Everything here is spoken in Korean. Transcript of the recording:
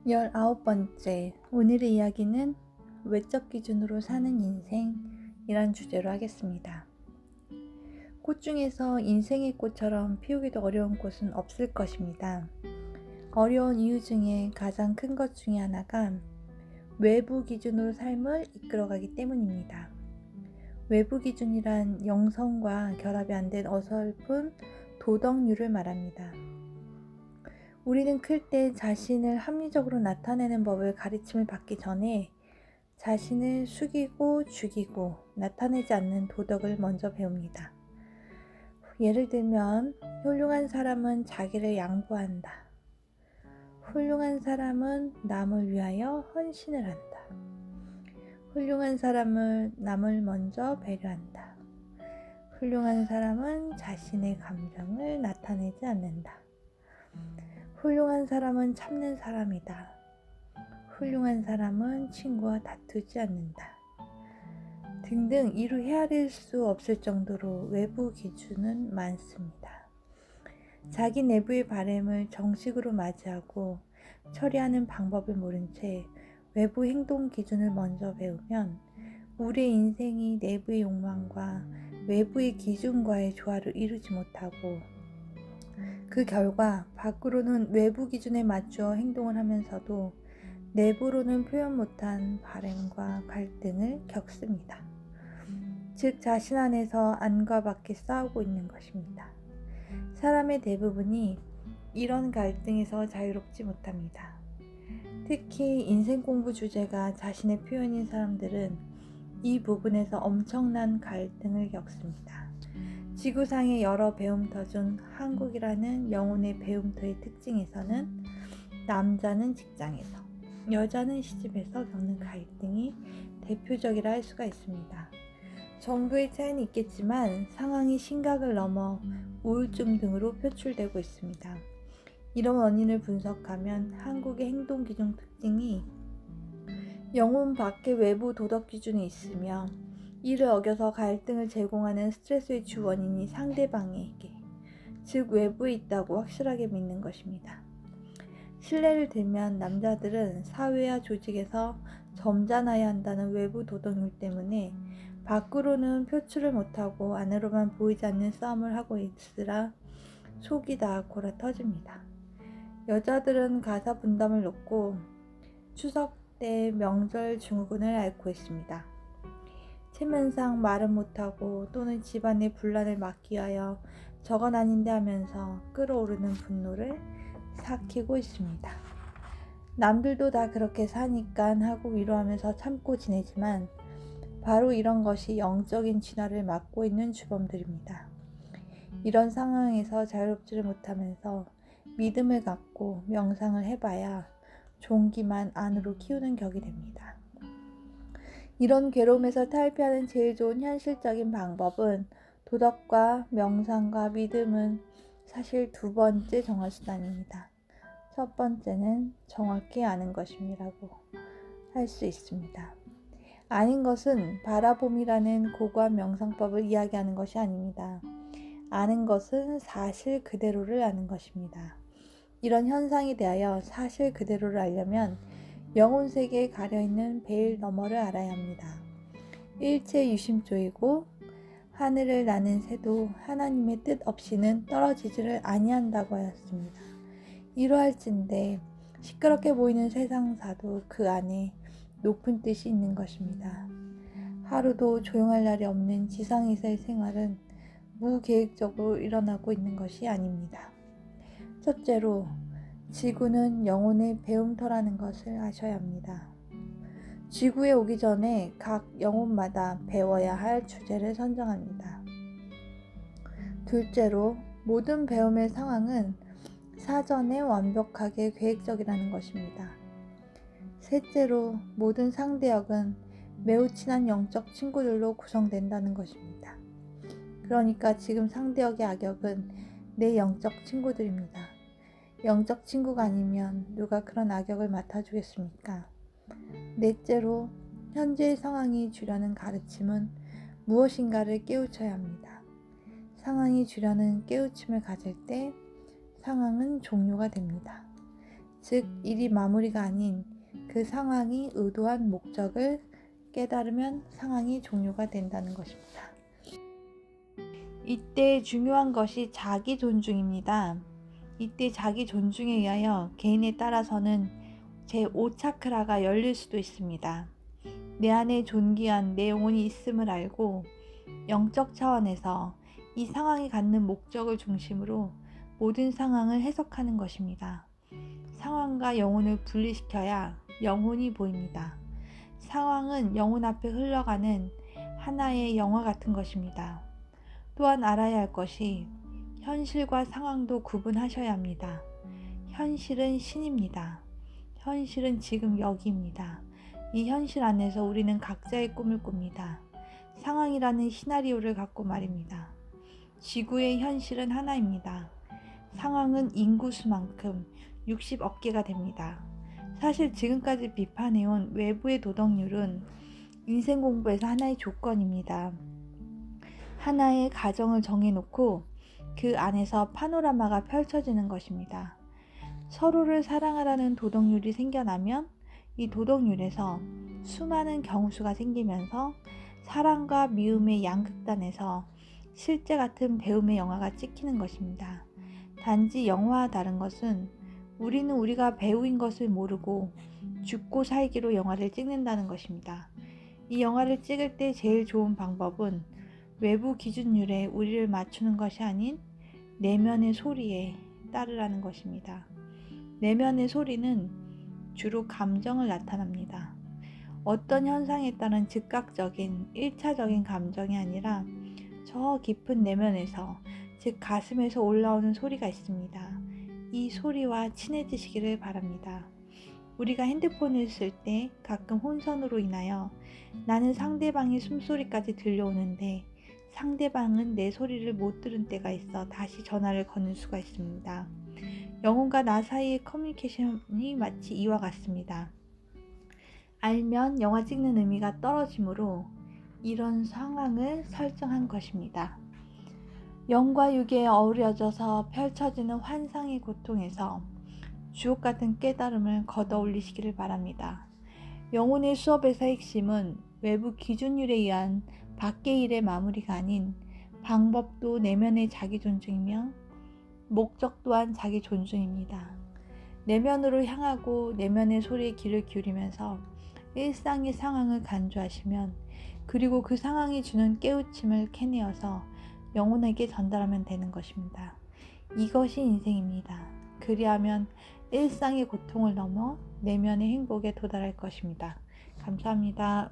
19번째, 오늘의 이야기는 외적 기준으로 사는 인생이란 주제로 하겠습니다. 꽃 중에서 인생의 꽃처럼 피우기도 어려운 꽃은 없을 것입니다. 어려운 이유 중에 가장 큰 것 중에 하나가 외부 기준으로 삶을 이끌어가기 때문입니다. 외부 기준이란 영성과 결합이 안 된 어설픈 도덕률을 말합니다. 우리는 클 때 자신을 합리적으로 나타내는 법을 가르침을 받기 전에 자신을 숙이고 죽이고 나타내지 않는 도덕을 먼저 배웁니다. 예를 들면 훌륭한 사람은 자기를 양보한다. 훌륭한 사람은 남을 위하여 헌신을 한다. 훌륭한 사람은 남을 먼저 배려한다. 훌륭한 사람은 자신의 감정을 나타내지 않는다. 훌륭한 사람은 참는 사람이다. 훌륭한 사람은 친구와 다투지 않는다. 등등 이루 헤아릴 수 없을 정도로 외부 기준은 많습니다. 자기 내부의 바램을 정식으로 맞이하고 처리하는 방법을 모른 채 외부 행동 기준을 먼저 배우면 우리의 인생이 내부의 욕망과 외부의 기준과의 조화를 이루지 못하고 그 결과 밖으로는 외부 기준에 맞추어 행동을 하면서도 내부로는 표현 못한 바램과 갈등을 겪습니다. 즉 자신 안에서 안과 밖에 싸우고 있는 것입니다. 사람의 대부분이 이런 갈등에서 자유롭지 못합니다. 특히 인생 공부 주제가 자신의 표현인 사람들은 이 부분에서 엄청난 갈등을 겪습니다. 지구상의 여러 배움터 중 한국이라는 영혼의 배움터의 특징에서는 남자는 직장에서, 여자는 시집에서 겪는 갈등이 대표적이라 할 수가 있습니다. 정도의 차이는 있겠지만 상황이 심각을 넘어 우울증 등으로 표출되고 있습니다. 이런 원인을 분석하면 한국의 행동 기준 특징이 영혼 밖의 외부 도덕 기준이 있으며 이를 어겨서 갈등을 제공하는 스트레스의 주 원인이 상대방에게, 즉 외부에 있다고 확실하게 믿는 것입니다. 실례를 들면 남자들은 사회와 조직에서 점잖아야 한다는 외부 도덕률 때문에 밖으로는 표출을 못하고 안으로만 보이지 않는 싸움을 하고 있으라 속이 다 골아 터집니다. 여자들은 가사 분담을 놓고 추석 때 명절 증후군을 앓고 있습니다. 체면상 말은 못하고 또는 집안의 분란을 막기 위하여 저건 아닌데 하면서 끌어오르는 분노를 삭히고 있습니다. 남들도 다 그렇게 사니까 하고 위로하면서 참고 지내지만 바로 이런 것이 영적인 진화를 막고 있는 주범들입니다. 이런 상황에서 자유롭지를 못하면서 믿음을 갖고 명상을 해봐야 종기만 안으로 키우는 격이 됩니다. 이런 괴로움에서 탈피하는 제일 좋은 현실적인 방법은 도덕과 명상과 믿음은 사실 두 번째 정화수단입니다. 첫 번째는 정확히 아는 것임이라고 할 수 있습니다. 아는 것은 바라봄이라는 고고한 명상법을 이야기하는 것이 아닙니다. 아는 것은 사실 그대로를 아는 것입니다. 이런 현상에 대하여 사실 그대로를 알려면 영혼 세계에 가려있는 베일 너머를 알아야 합니다. 일체 유심조이고 하늘을 나는 새도 하나님의 뜻 없이는 떨어지지를 아니한다고 하였습니다. 이러할진대 시끄럽게 보이는 세상사도 그 안에 높은 뜻이 있는 것입니다. 하루도 조용할 날이 없는 지상에서의 생활은 무계획적으로 일어나고 있는 것이 아닙니다. 첫째로 지구는 영혼의 배움터라는 것을 아셔야 합니다. 지구에 오기 전에 각 영혼마다 배워야 할 주제를 선정합니다. 둘째로 모든 배움의 상황은 사전에 완벽하게 계획적이라는 것입니다. 셋째로 모든 상대역은 매우 친한 영적 친구들로 구성된다는 것입니다. 그러니까 지금 상대역의 악역은 내 영적 친구들입니다. 영적 친구가 아니면 누가 그런 악역을 맡아주겠습니까? 넷째로 현재의 상황이 주려는 가르침은 무엇인가를 깨우쳐야 합니다. 상황이 주려는 깨우침을 가질 때 상황은 종료가 됩니다. 즉 일이 마무리가 아닌 그 상황이 의도한 목적을 깨달으면 상황이 종료가 된다는 것입니다. 이때 중요한 것이 자기 존중입니다. 이때 자기 존중에 의하여 개인에 따라서는 제5차크라가 열릴 수도 있습니다. 내 안에 존귀한 내 영혼이 있음을 알고 영적 차원에서 이 상황이 갖는 목적을 중심으로 모든 상황을 해석하는 것입니다. 상황과 영혼을 분리시켜야 영혼이 보입니다. 상황은 영혼 앞에 흘러가는 하나의 영화 같은 것입니다. 또한 알아야 할 것이 현실과 상황도 구분하셔야 합니다. 현실은 신입니다. 현실은 지금 여기입니다. 이 현실 안에서 우리는 각자의 꿈을 꿉니다. 상황이라는 시나리오를 갖고 말입니다. 지구의 현실은 하나입니다. 상황은 인구수만큼 60억 개가 됩니다. 사실 지금까지 비판해온 외부의 도덕률은 인생 공부에서 하나의 조건입니다. 하나의 가정을 정해놓고 그 안에서 파노라마가 펼쳐지는 것입니다. 서로를 사랑하라는 도덕률이 생겨나면 이 도덕률에서 수많은 경우수가 생기면서 사랑과 미움의 양극단에서 실제 같은 배움의 영화가 찍히는 것입니다. 단지 영화와 다른 것은 우리는 우리가 배우인 것을 모르고 죽고 살기로 영화를 찍는다는 것입니다. 이 영화를 찍을 때 제일 좋은 방법은 외부 기준율에 우리를 맞추는 것이 아닌 내면의 소리에 따르라는 것입니다. 내면의 소리는 주로 감정을 나타납니다. 어떤 현상에 따른 즉각적인 1차적인 감정이 아니라 저 깊은 내면에서, 즉 가슴에서 올라오는 소리가 있습니다. 이 소리와 친해지시기를 바랍니다. 우리가 핸드폰을 쓸 때 가끔 혼선으로 인하여 나는 상대방의 숨소리까지 들려오는데 상대방은 내 소리를 못 들은 때가 있어 다시 전화를 거는 수가 있습니다. 영혼과 나 사이의 커뮤니케이션이 마치 이와 같습니다. 알면 영화 찍는 의미가 떨어지므로 이런 상황을 설정한 것입니다. 영과 육에 어우러져서 펼쳐지는 환상의 고통에서 주옥같은 깨달음을 걷어 올리시기를 바랍니다. 영혼의 수업에서의 핵심은 외부 기준율에 의한 밖의 일의 마무리가 아닌 방법도 내면의 자기 존중이며 목적 또한 자기 존중입니다. 내면으로 향하고 내면의 소리에 귀를 기울이면서 일상의 상황을 간주하시면, 그리고 그 상황이 주는 깨우침을 캐내어서 영혼에게 전달하면 되는 것입니다. 이것이 인생입니다. 그리하면 일상의 고통을 넘어 내면의 행복에 도달할 것입니다. 감사합니다.